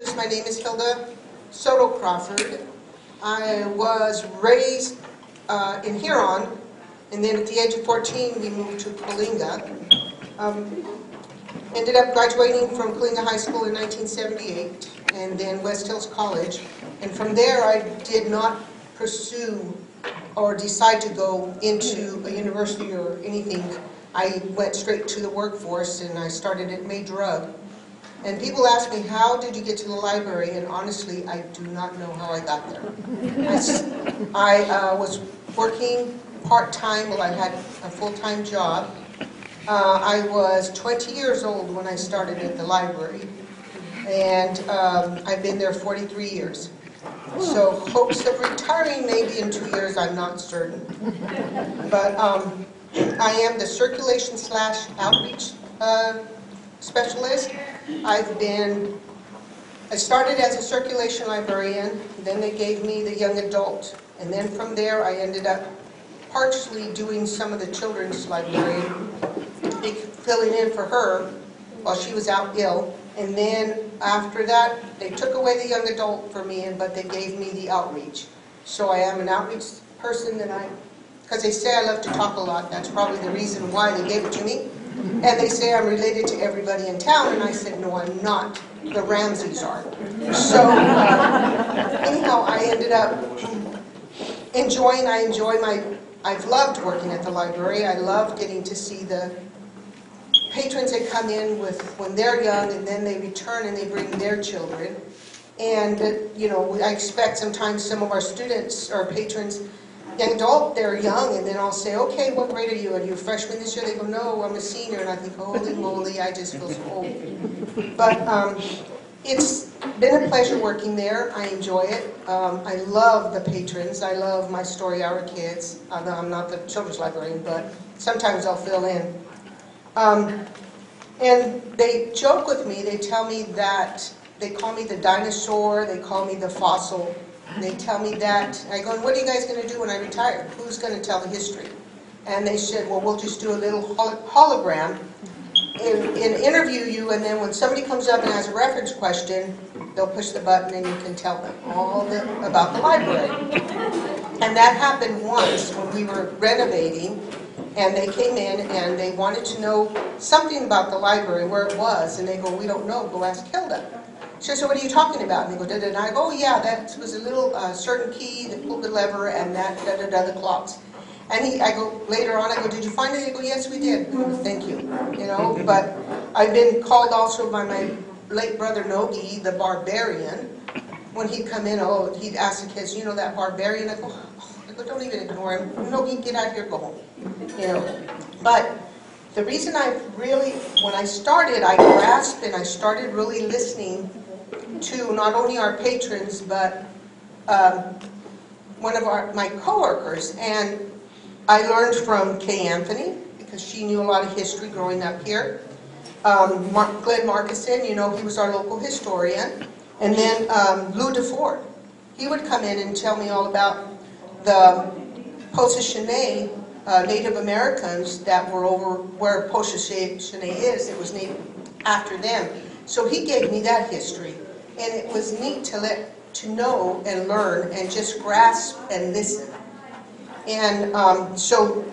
My name is Hilda Crawford. I was raised in Huron, and then at the age of 14 we moved to Coalinga. Ended up graduating from Coalinga High School in 1978 and then West Hills College. And from there I did not pursue or decide to go into a university or anything. I went straight to the workforce and I started at May Drug. And people ask me, how did you get to the library? And honestly, I do not know how I got there. I was working part-time while I had a full-time job. I was 20 years old when I started at the library, and I've been there 43 years. So hopes of retiring maybe in 2 years, I'm not certain. But I am the circulation/outreach specialist. I started as a circulation librarian, then they gave me the young adult, and then from there I ended up partially doing some of the children's librarian, filling in for her while she was out ill. And then after that, they took away the young adult for me, but they gave me the outreach. So I am an outreach person, because they say I love to talk a lot. That's probably the reason why they gave it to me. And they say I'm related to everybody in town, and I said, no, I'm not. The Ramseys are. So anyhow, I ended up I've loved working at the library. I love getting to see the patrons that come in when they're young, and then they return and they bring their children. And, I expect sometimes some of our students or patrons, young adult, they're young, and then I'll say, okay, what grade are you? Are you a freshman this year? They go, no, I'm a senior. And I think, holy moly, I just feel so old. But it's been a pleasure working there. I enjoy it. I love the patrons. I love my story hour kids. I'm not the children's librarian, but sometimes I'll fill in. And they joke with me. They tell me that, they call me the dinosaur. They call me the fossil. They tell me that. I go, what are you guys going to do when I retire? Who's going to tell the history? And they said, well, we'll just do a little hologram and interview you, and then when somebody comes up and has a reference question, they'll push the button and you can tell them all about the library. And that happened once when we were renovating, and they came in and they wanted to know something about the library, where it was, and they go, we don't know, go ask Hilda. She said, so what are you talking about? And they go, da-da, and I go, oh yeah, that was a little certain key that pulled the lever, and that, da-da-da, the clocks. And I go, later on, I go, did you find it? They go, yes, we did. Thank you. But I've been called also by my late brother, Nogi, the barbarian. When he'd come in, he'd ask the kids, that barbarian? I go, don't even ignore him. Nogi, get out here, go home. But the reason when I started, I grasped and I started really listening to not only our patrons, but one of my coworkers. And I learned from Kay Anthony, because she knew a lot of history growing up here. Glenn Markison, he was our local historian. And then Lou DeFord. He would come in and tell me all about the Posishane Native Americans that were over where Posishane is. It was named after them. So he gave me that history. And it was neat to know and learn and just grasp and listen. And so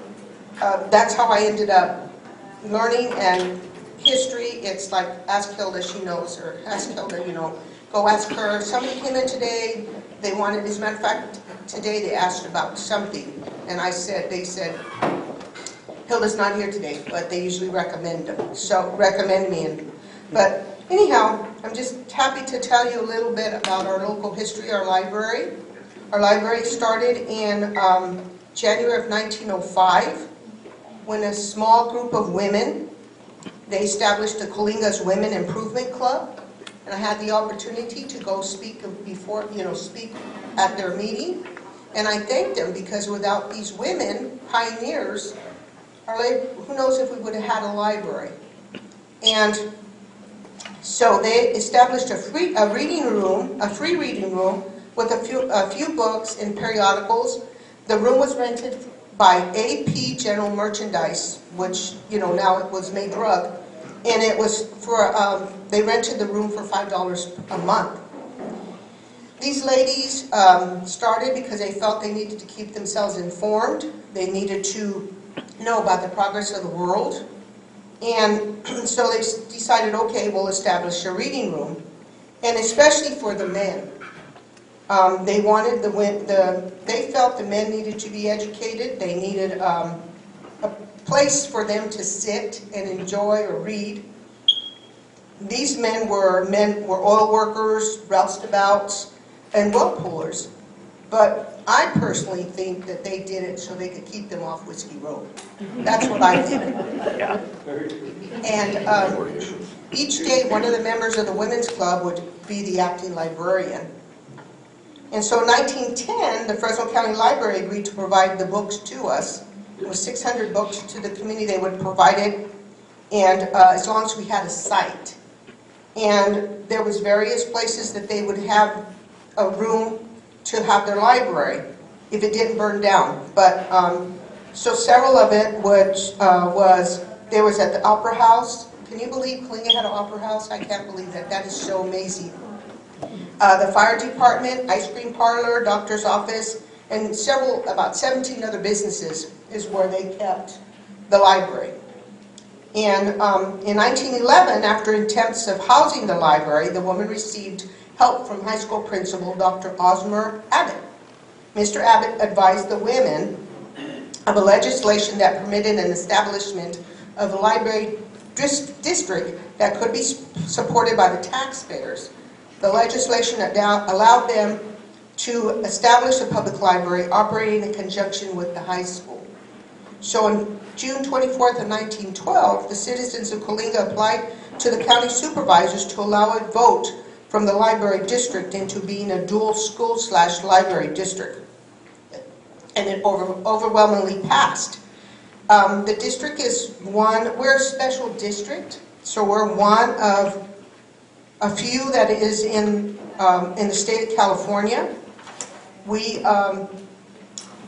that's how I ended up learning. And history, it's like, ask Hilda, she knows, or ask Hilda, go ask her. Somebody came in today, they wanted, as a matter of fact, today they asked about something. And they said, Hilda's not here today, but they usually recommend me. But anyhow, I'm just happy to tell you a little bit about our local history, our library. Our library started in January of 1905, when a small group of women, they established the Coalinga's Women Improvement Club, and I had the opportunity to go speak at their meeting, and I thanked them, because without these women pioneers, who knows if we would have had a library. And so they established a free reading room with a few books and periodicals. The room was rented by AP General Merchandise, which now it was May Drug, And it was for, they rented the room for $5 a month. These ladies started because they felt they needed to keep themselves informed. They needed to know about the progress of the world. And so they decided, okay, we'll establish a reading room. And especially for the men. They wanted they felt the men needed to be educated. They needed a place for them to sit and enjoy or read. These men were oil workers, roustabouts, and well pullers. But I personally think that they did it so they could keep them off Whiskey Road. That's what I did. Yeah. And each day, one of the members of the women's club would be the acting librarian. And so in 1910, the Fresno County Library agreed to provide the books to us. It was 600 books to the community. They would provide it, and as long as we had a site. And there was various places that they would have a room to have their library if it didn't burn down. But so several of it there was at the Opera House. Can you believe Coalinga had an Opera House? I can't believe that. That is so amazing. The fire department, ice cream parlor, doctor's office, and about 17 other businesses is where they kept the library. And in 1911, after attempts of housing the library, the woman received help from high school principal Dr. Osmer Abbott. Mr. Abbott advised the women of a legislation that permitted an establishment of a library district that could be supported by the taxpayers. The legislation allowed them to establish a public library operating in conjunction with the high school. So on June 24th of 1912, the citizens of Coalinga applied to the county supervisors to allow a vote from the library district into being a dual school/library district. And it overwhelmingly passed. The district is we're a special district, so we're one of a few that is in the state of California. We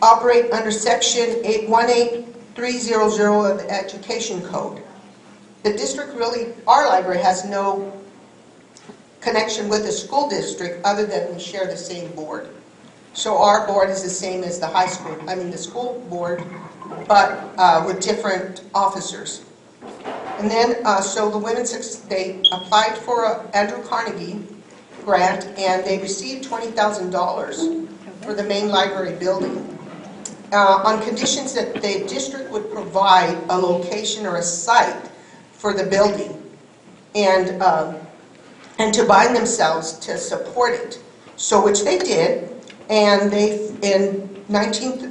operate under section 18300 of the Education Code. The district our library has no connection with the school district other than we share the same board. So our board is the same as the the school board, but with different officers. And then, so the women, they applied for an Andrew Carnegie grant, and they received $20,000 for the main library building, on conditions that the district would provide a location or a site for the building, and to bind themselves to support it. So, which they did, and they, in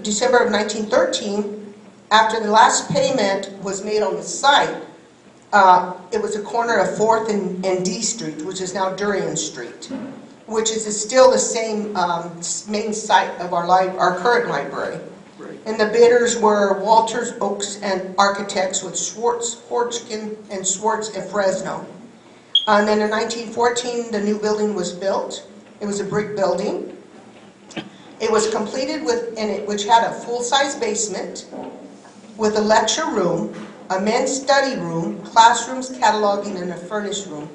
December of 1913, after the last payment was made on the site, it was a corner of 4th and D Street, which is now Durian Street, which is still the same main site of our current library. Right. And the bidders were Walters, Oaks, and Architects with Schwartz, Hodgkin, and Schwartz at Fresno. And then in 1914, the new building was built. It was a brick building. It was completed which had a full-size basement with a lecture room, a men's study room, classrooms, cataloging, and a furnished room.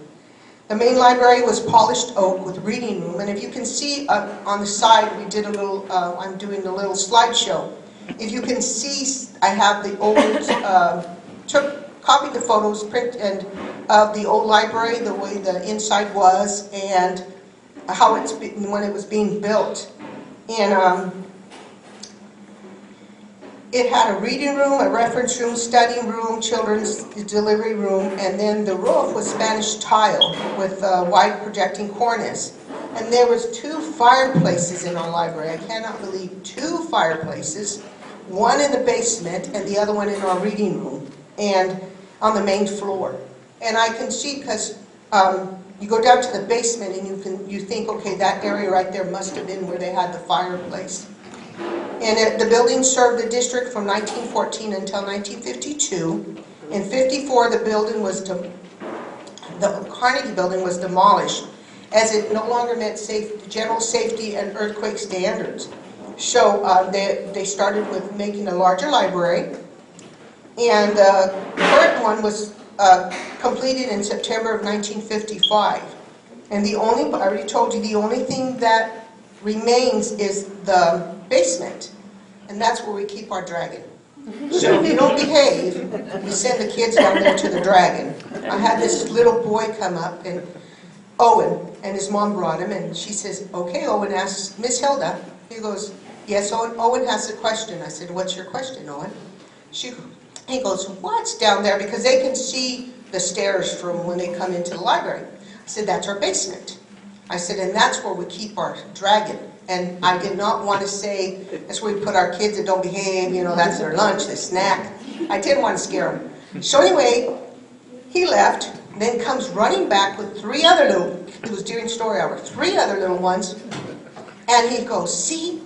The main library was polished oak with reading room, and if you can see on the side, we did a little, I'm doing a little slideshow. If you can see, I have the old, copied the photos, print, and of the old library, the way the inside was, and how when it was being built. And it had a reading room, a reference room, study room, children's delivery room, and then the roof was Spanish tile with a wide projecting cornice. And there was 2 fireplaces in our library. I cannot believe 2 fireplaces, one in the basement and the other one in our reading room, and on the main floor. And I can see, because you go down to the basement and you think, okay, that area right there must have been where they had the fireplace. And the building served the district from 1914 until 1952. In 54, the Carnegie building was demolished, as it no longer met general safety and earthquake standards. So they started with making a larger library, and the current one was completed in September of 1955. And I already told you, the only thing that remains is the basement. And that's where we keep our dragon. So if you don't behave, we send the kids down there to the dragon. I had this little boy come up, and Owen, and his mom brought him, and she says, okay, Owen asks, Miss Hilda. He goes, yes, Owen. Owen has a question. I said, what's your question, Owen? He goes, what's down there? Because they can see the stairs from when they come into the library. I said, that's our basement. I said, and that's where we keep our dragon. And I did not want to say, that's where we put our kids that don't behave, you know, that's their lunch, their snack. I didn't want to scare them. So anyway, he left, then comes running back with three other little, it was during story hour, three other little ones. And he goes, see,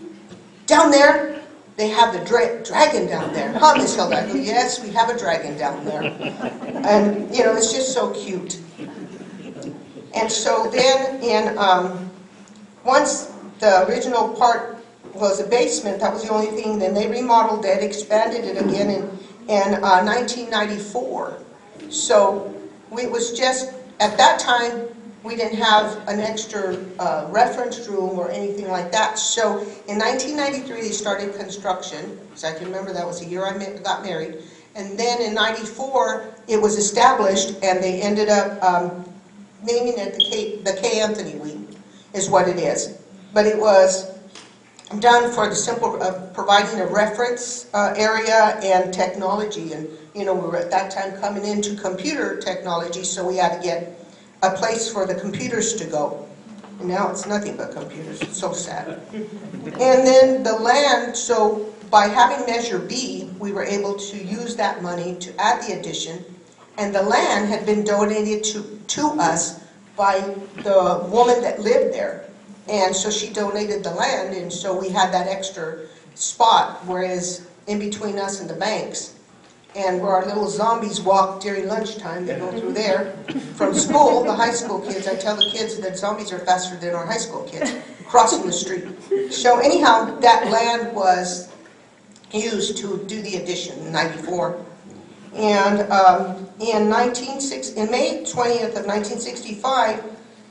down there, they have the dragon down there. Huh, Miss Hilda? I go, yes, we have a dragon down there. And, you know, it's just so cute. And so then once the original part was a basement, that was the only thing, then they remodeled it, expanded it again in 1994. So it was just, at that time, we didn't have an extra reference room or anything like that. So in 1993, they started construction, so I can remember that was the year I got married. And then in 94, it was established, and they ended up naming it the K. Anthony Wing, is what it is. But it was done for the simple providing a reference area and technology. And, you know, we were at that time coming into computer technology, so we had to get a place for the computers to go. And now it's nothing but computers. It's so sad. And then the land, so by having Measure B, we were able to use that money to add the addition. And the land had been donated to us by the woman that lived there. And so she donated the land, and so we had that extra spot, whereas in between us and the banks, and where our little zombies walk during lunchtime, they go through there. From school, the high school kids, I tell the kids that zombies are faster than our high school kids, crossing the street. So anyhow, that land was used to do the addition in 94. And in May 20th of 1965,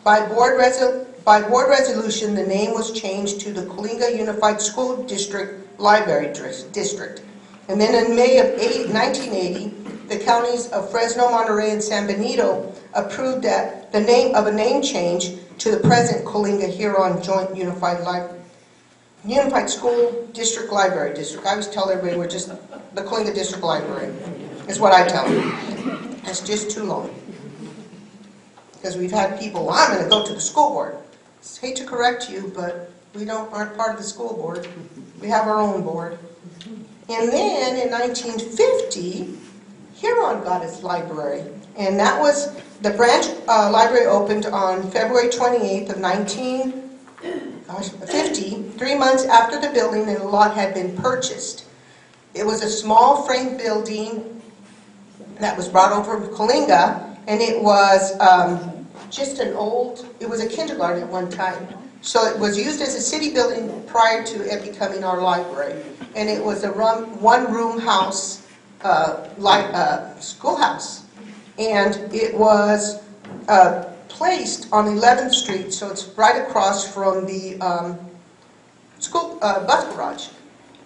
by board resolution, the name was changed to the Coalinga Unified School District Library District. And then in May of 1980, the counties of Fresno, Monterey, and San Benito approved that the name change to the present Coalinga Huron Joint Unified School District Library District. I always tell everybody we're just the Coalinga District Library, is what I tell them. That's just too long. Because we've had people, well, I'm going to go to the school board. I hate to correct you, but we aren't part of the school board. We have our own board. And then in 1950, Huron got its library. And that was, the branch library opened on February 28th of 1950, 3 months after the building and the lot had been purchased. It was a small frame building that was brought over from Coalinga, and it was just it was a kindergarten at one time. So it was used as a city building prior to it becoming our library. And it was a one-room house, schoolhouse. And it was placed on 11th Street, so it's right across from the school bus garage.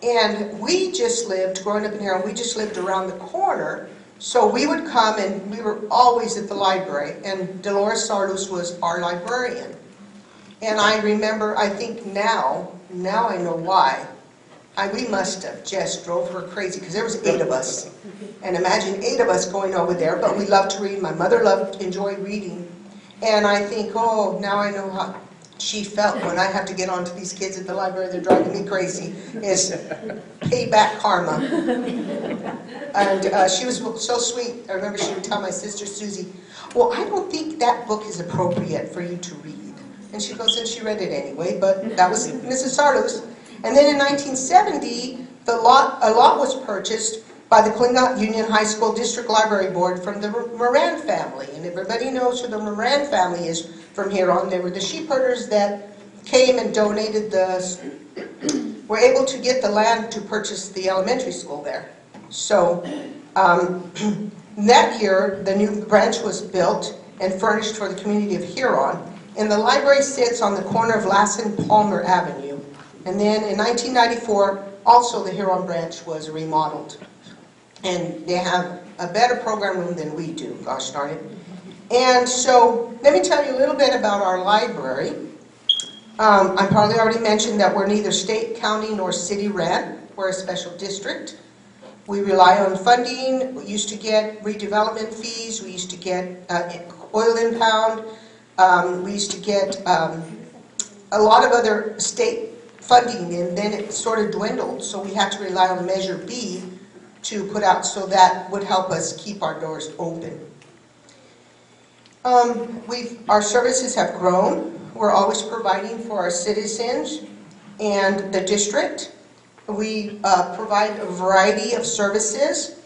And we just lived, growing up in here, we just lived around the corner. So we would come, and we were always at the library, and Dolores Sardus was our librarian. And I remember, I think now I know why. We must have just drove her crazy, because there was 8 of us. And imagine 8 of us going over there, but we loved to read. My mother enjoyed reading. And I think, oh, now I know how she felt when I have to get on to these kids at the library. They're driving me crazy. Is payback karma. And she was so sweet. I remember she would tell my sister Susie, well, I don't think that book is appropriate for you to read. And she goes, and she read it anyway, but that was Mrs. Sardus. And then in 1970, a lot was purchased by the Coalinga Union High School District Library Board from the Moran family. And everybody knows who the Moran family is from here on. They were the sheep herders that came and donated were able to get the land to purchase the elementary school there. So That year, the new branch was built and furnished for the community of Huron, and the library sits on the corner of Lassen Palmer Avenue. And then in 1994, also the Huron branch was remodeled. And they have a better program room than we do, gosh darn it. And so, let me tell you a little bit about our library. I probably already mentioned that we're neither state, county, nor city ran. We're a special district. We rely on funding. We used to get redevelopment fees. We used to get oil impound. We used to get a lot of other state funding, and then it sort of dwindled. So we had to rely on Measure B to put out, so that would help us keep our doors open. Our services have grown. We're always providing for our citizens and the district. We provide a variety of services.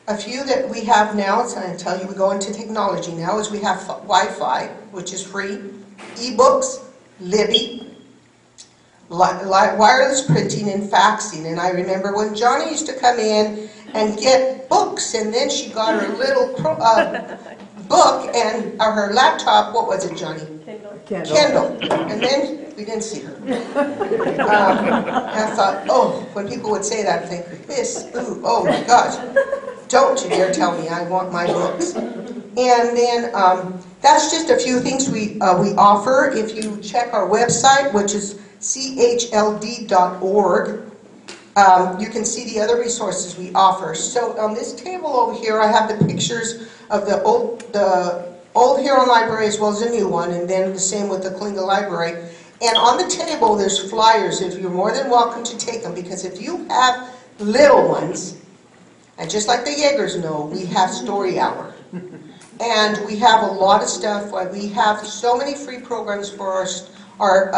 A few that we have now, so I tell you, we go into technology now, is we have Wi-Fi, which is free, e-books, Libby, wireless printing and faxing. And I remember when Johnny used to come in and get books, and then she got her little book and her laptop. What was it, Johnny? Kindle. And then we didn't see her. And I thought, oh, when people would say that, I think, oh my gosh, don't you dare tell me I want my books. And then that's just a few things we offer. If you check our website, which is chld.org, you can see the other resources we offer. So on this table over here, I have the pictures of the old Huron Library as well as a new one, and then the same with the Coalinga Library. And on the table, there's flyers. If you're more than welcome to take them, because if you have little ones, and just like the Jaegers know, we have story hour. And we have a lot of stuff. We have so many free programs for our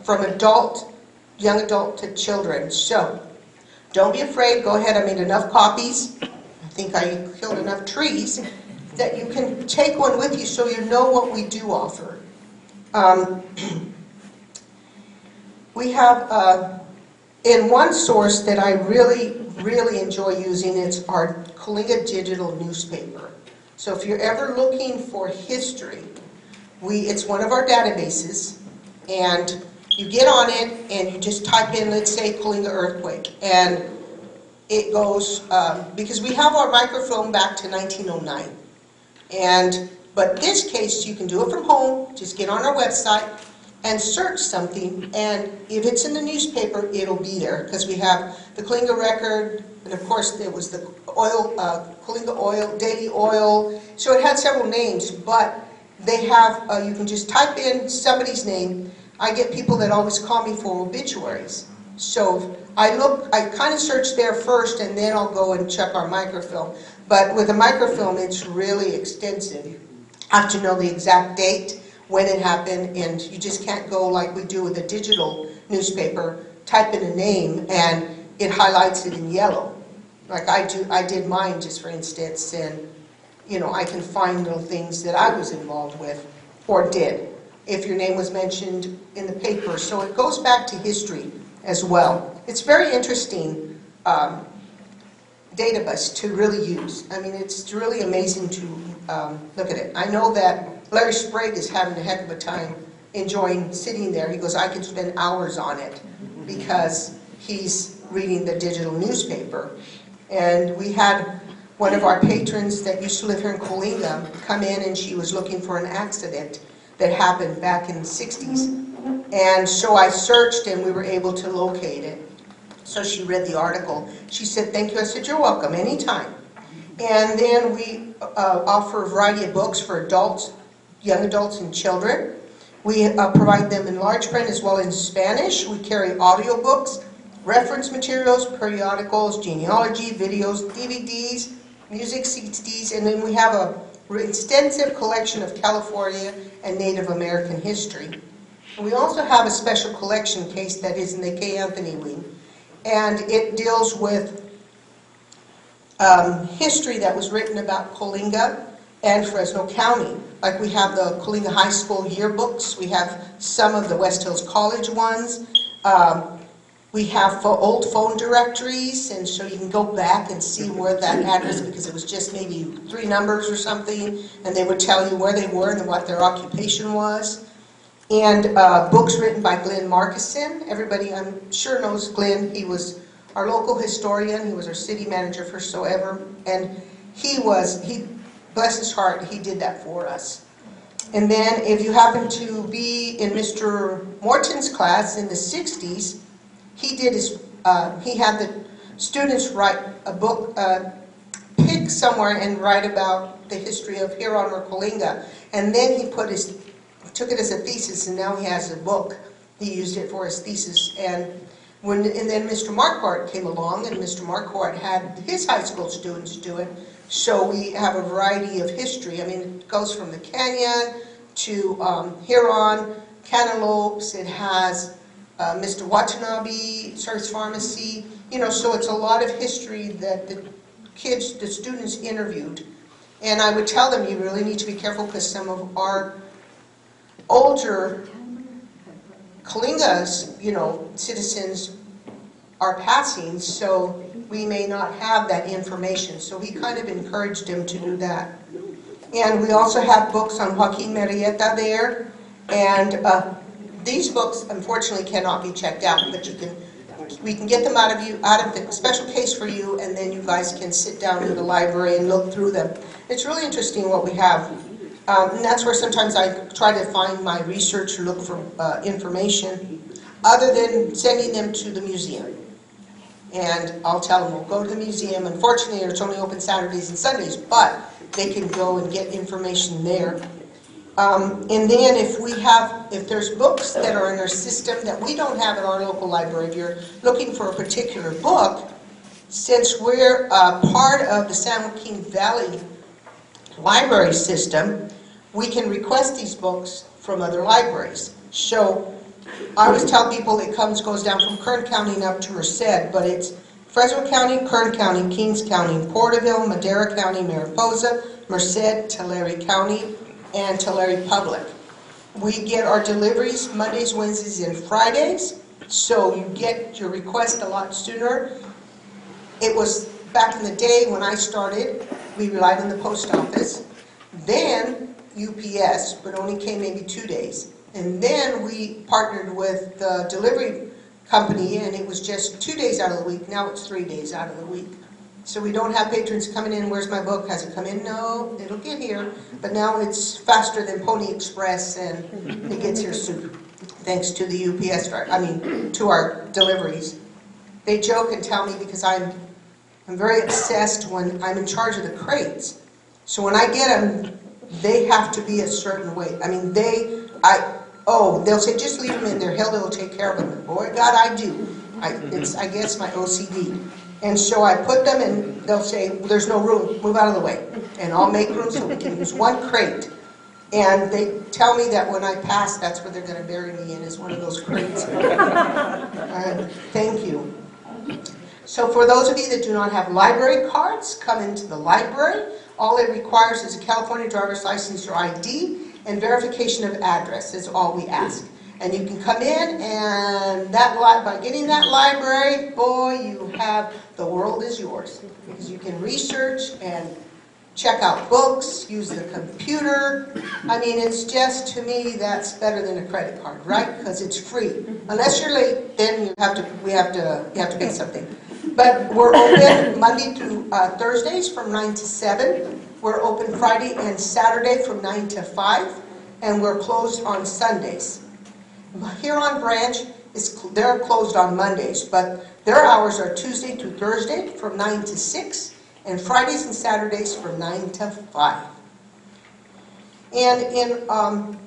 from young adult to children. So don't be afraid. Go ahead. I made enough copies. I think I killed enough trees that you can take one with you so you know what we do offer. We have, in one source that I really enjoy using, it's our Coalinga digital newspaper. So if you're ever looking for history, it's one of our databases, and you get on it and you just type in, let's say, Coalinga earthquake, and it goes, because we have our microfilm back to 1909. But this case, you can do it from home. Just get on our website and search something, and if it's in the newspaper, it'll be there, because we have the Coalinga Record, and of course there was the Coalinga Oil, Daily Oil, so it had several names, but they have, you can just type in somebody's name. I get people that always call me for obituaries. So I kind of search there first, and then I'll go and check our microfilm. But with a microfilm, it's really extensive. You have to know the exact date, when it happened, and you just can't go like we do with a digital newspaper, type in a name, and it highlights it in yellow. Like I did mine, just for instance, and you know, I can find little things that I was involved with, or did, if your name was mentioned in the paper. So it goes back to history as well. It's very interesting database to really use. I mean, it's really amazing to look at it. I know that Larry Sprague is having a heck of a time enjoying sitting there. He goes, I could spend hours on it, because he's reading the digital newspaper. And we had one of our patrons that used to live here in Coalinga come in, and she was looking for an accident that happened back in the 60s. And so I searched, and we were able to locate it. So she read the article. She said, thank you. I said, you're welcome, anytime. And then we offer a variety of books for adults, young adults, and children. We provide them in large print as well as in Spanish. We carry audio books, reference materials, periodicals, genealogy, videos, DVDs, music CDs, and then we have an extensive collection of California and Native American history. And we also have a special collection case that is in the K. Anthony wing, and it deals with history that was written about Coalinga and Fresno County. Like we have the Coalinga High School yearbooks, we have some of the West Hills College ones, We have old phone directories, and so you can go back and see where that address, because it was just maybe 3 numbers or something, and they would tell you where they were and what their occupation was. And books written by Glenn Markison. Everybody, I'm sure, knows Glenn. He was our local historian. He was our city manager for so ever. And he, bless his heart, he did that for us. And then if you happen to be in Mr. Morton's class in the 60s, he had the students write a book, pick somewhere and write about the history of Huron or Coalinga. And then he took it as a thesis, and now he has a book. He used it for his thesis. And then Mr. Marquardt came along, and Mr. Marquardt had his high school students do it. So we have a variety of history. I mean, it goes from the canyon to Huron, cantaloupes. It has Mr. Watanabe, Sar's Pharmacy. You know, so it's a lot of history that the students interviewed. And I would tell them, you really need to be careful, because some of our older Coalinga's, citizens are passing, so we may not have that information. So he kind of encouraged him to do that. And we also have books on Joaquin Murrieta there. And these books, unfortunately, cannot be checked out, but we can get them out of the special case for you, and then you guys can sit down in the library and look through them. It's really interesting what we have. And that's where sometimes I try to find my research or look for information, other than sending them to the museum. And I'll tell them, we'll go to the museum. Unfortunately, it's only open Saturdays and Sundays, but they can go and get information there. And then if there's books that are in our system that we don't have at our local library, if you're looking for a particular book, since we're part of the San Joaquin Valley library system, we can request these books from other libraries. So I always tell people it goes down from Kern County and up to Merced, but it's Fresno County, Kern County, Kings County, Porterville, Madera County, Mariposa, Merced, Tulare County, and Tulare Public. We get our deliveries Mondays, Wednesdays, and Fridays, so you get your request a lot sooner. It was back in the day when I started, we relied on the post office, then UPS, but only came maybe 2 days. And then we partnered with the delivery company, and it was just 2 days out of the week. Now it's 3 days out of the week. So we don't have patrons coming in, where's my book? Has it come in? No, it'll get here. But now it's faster than Pony Express, and it gets here soon, thanks to the UPS driver, to our deliveries. They joke and tell me, because I'm very obsessed when I'm in charge of the crates. So when I get them, they have to be a certain weight. I mean, they'll say, just leave them in there. Hilda will take care of them. Boy, God, I do. It's, I guess, my OCD. And so I put them in, they'll say, there's no room, move out of the way. And I'll make room so we can use one crate. And they tell me that when I pass, that's where they're going to bury me in, is one of those crates. Thank you. So for those of you that do not have library cards, come into the library. All it requires is a California driver's license or ID, and verification of address is all we ask. And you can come in, and by getting that library, boy, the world is yours. Because you can research and check out books, use the computer. I mean, it's just, to me, that's better than a credit card, right? Because it's free. Unless you're late, then you have to pay something. But we're open Monday through Thursdays from 9 to 7. We're open Friday and Saturday from 9 to 5. And we're closed on Sundays. Huron branch, they're closed on Mondays, but their hours are Tuesday through Thursday from 9 to 6, and Fridays and Saturdays from 9 to 5. And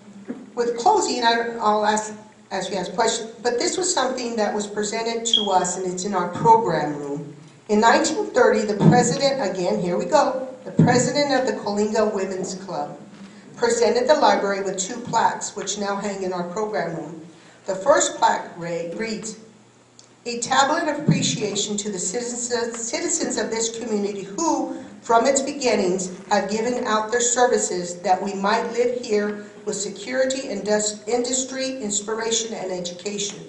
with closing, I'll ask you guys a question, but this was something that was presented to us, and it's in our program room. In 1930, the president, again, here we go, the president of the Coalinga Women's Club, presented the library with 2 plaques, which now hang in our program room. The first plaque reads, "A tablet of appreciation to the citizens of this community who, from its beginnings, have given out their services that we might live here with security, industry, inspiration, and education."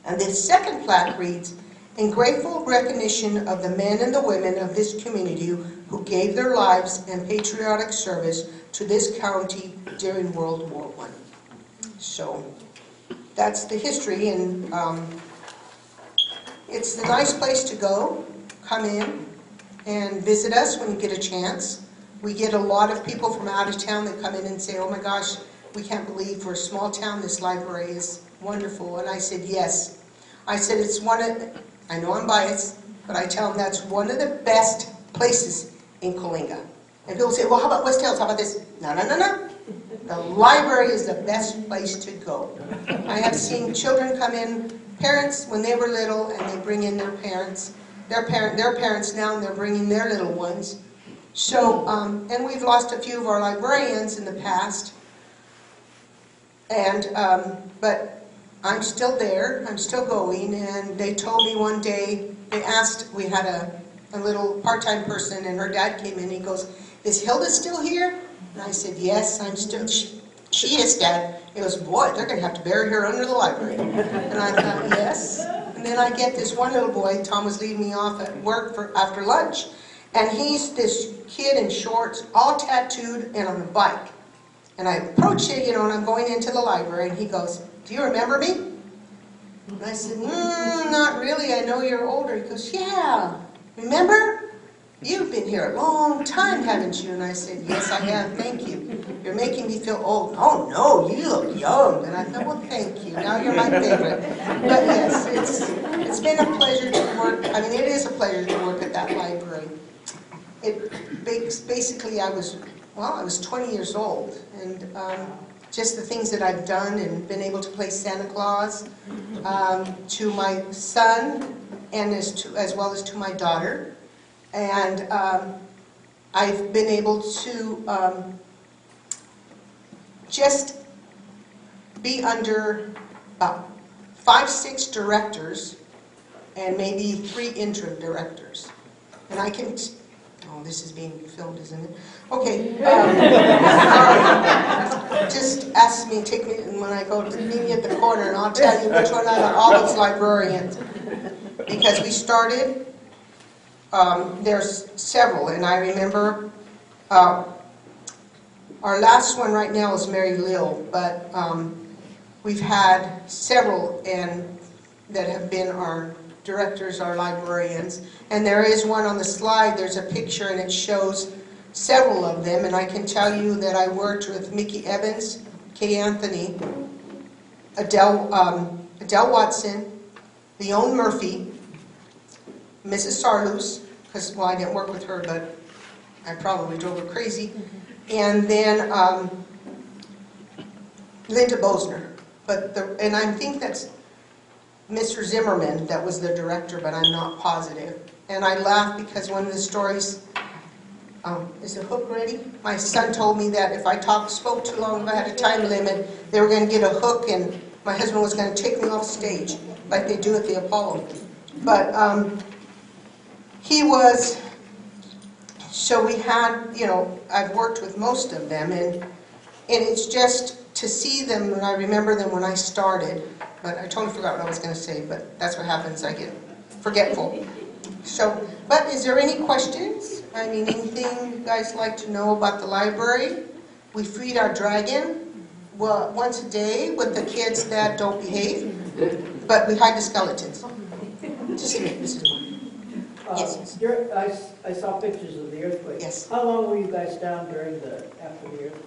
And this second plaque reads, "In grateful recognition of the men and the women of this community who gave their lives and patriotic service to this county during World War I." So that's the history, and it's a nice place to go. Come in and visit us when you get a chance. We get a lot of people from out of town that come in and say, "Oh my gosh, we can't believe for a small town this library is wonderful." And I said, yes. I said, it's one of, I know I'm biased, but I tell them that's one of the best places in Coalinga. And people say, "Well, how about West Hills? How about this?" No, no, no, no. The library is the best place to go. I have seen children come in, parents when they were little, and they bring in their parents. Their parents now, and they're bringing their little ones. So, and we've lost a few of our librarians in the past. And, but I'm still there, I'm still going, and they told me one day, they asked, we had a little part-time person, and her dad came in, he goes, "Is Hilda still here?" And I said, "Yes, I'm still, she is, Dad." He goes, "Boy, they're going to have to bury her under the library." And I thought, yes. And then I get this one little boy, Tom was leaving me off at work after lunch, and he's this kid in shorts, all tattooed, and on a bike. And I approach it, and I'm going into the library, and he goes, "Do you remember me?" And I said, "Not really, I know you're older." He goes, "Yeah, remember? You've been here a long time, haven't you?" And I said, "Yes, I have, thank you. You're making me feel old." "Oh, no, you look young." And I thought, "Well, thank you, now you're my favorite." But yes, it's been a pleasure to work, I mean, it is a pleasure to work at that library. Basically, I was 20 years old, and just the things that I've done and been able to play Santa Claus to my son, and as well as to my daughter. And I've been able to just be under about 5-6 directors and maybe 3 interim directors. And I can, oh, this is being filmed, isn't it? Okay, sorry. Just ask me, take me, and when I go to meet me at the corner, and I'll tell you which one out of all those librarians. Because we started, there's several, and I remember our last one right now is Mary Lill, but we've had several that have been our directors, our librarians, and there is one on the slide. There's a picture, and it shows several of them, and I can tell you that I worked with Mickey Evans, Kay Anthony, Adele Watson, Leon Murphy, Mrs. Sarlus, because, well, I didn't work with her, but I probably drove her crazy, and then Linda Bosner. And I think that's Mr. Zimmerman that was the director, but I'm not positive. And I laugh because one of the stories, is the hook ready? My son told me that if I spoke too long, if I had a time limit, they were going to get a hook, and my husband was going to take me off stage, like they do at the Apollo. But he was, so we had, I've worked with most of them, and it's just to see them, and I remember them when I started, but I totally forgot what I was going to say, but that's what happens, I get forgetful. So, but is there any questions? I mean, anything you guys like to know about the library? We feed our dragon once a day with the kids that don't behave, but we hide the skeletons. Just a minute, Mrs. Moore. Yes. I saw pictures of the earthquake. Yes. How long were you guys down after the earthquake?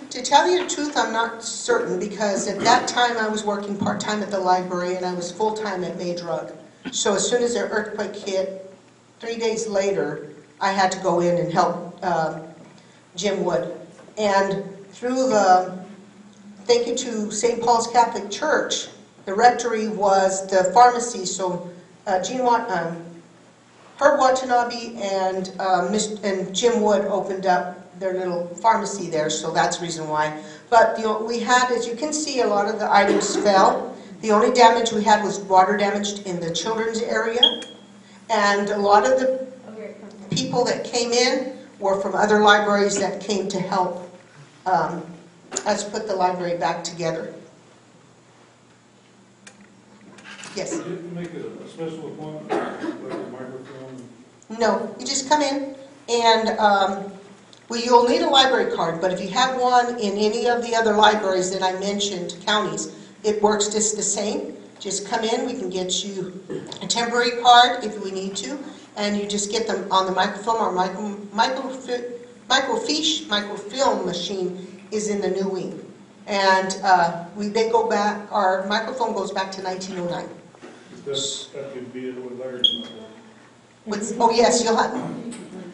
To tell you the truth, I'm not certain, because at that time I was working part-time at the library and I was full-time at May Drug. So as soon as the earthquake hit, 3 days later, I had to go in and help Jim Wood. And through thank you to St. Paul's Catholic Church, the rectory was the pharmacy, so Herb Watanabe and Jim Wood opened up their little pharmacy there, so that's the reason why. But we had, as you can see, a lot of the items fell. The only damage we had was water damage in the children's area, and a lot of the people that came in were from other libraries that came to help us put the library back together. Yes. You have to make a special appointment, like a microfilm. No, you just come in and, well, you'll need a library card, but if you have one in any of the other libraries that I mentioned, counties, it works just the same. Just come in, we can get you a temporary card if we need to, and you just get them on the microfilm. Our microfilm machine is in the new wing. And they go back, our microfilm goes back to 1909. That could be it with Larry's. Oh, yes, you'll have,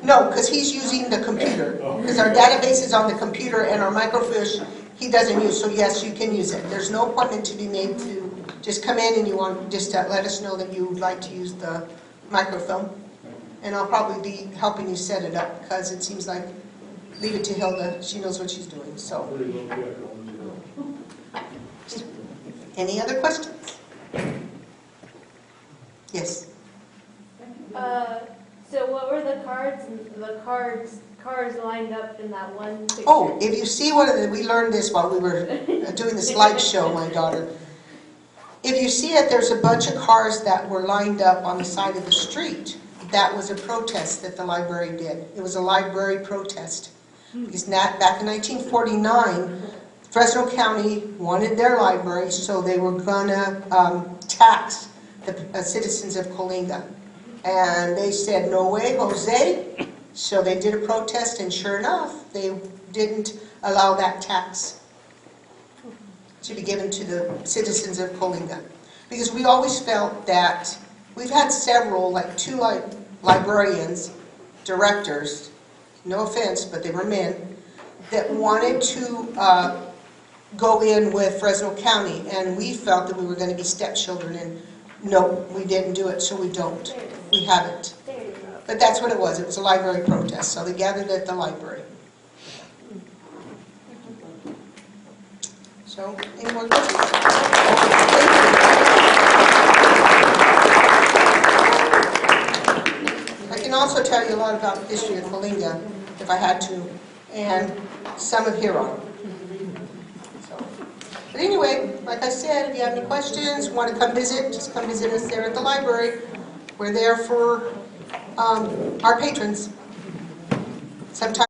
no, because he's using the computer. Because our database is on the computer and our microfiche, he doesn't use, so yes, you can use it. There's no appointment to be made to just come in and you want, just let us know that you would like to use the microfilm. And I'll probably be helping you set it up because it seems like, leave it to Hilda, she knows what she's doing, so. Pretty low tech on Any other questions? Yes? So what were the cars lined up in that one picture? Oh, if you see one of the, we learned this while we were doing the slideshow, my daughter. If you see it, there's a bunch of cars that were lined up on the side of the street. That was a protest that the library did. It was a library protest. Because back in 1949, Fresno County wanted their library, so they were gonna tax the citizens of Coalinga. And they said, no way, Jose. So they did a protest, and sure enough, they didn't allow that tax to be given to the citizens of Coalinga. Because we always felt that, we've had several, like two librarians, directors, no offense, but they were men, that wanted to go in with Fresno County, and we felt that we were going to be stepchildren, and no, we didn't do it, so we don't. We haven't. But that's what it was. It was a library protest, so they gathered at the library. So, any more questions? I can also tell you a lot about the history of Coalinga, if I had to, and some of Huron. But anyway, like I said, if you have any questions, want to come visit, just come visit us there at the library. We're there for our patrons. Sometimes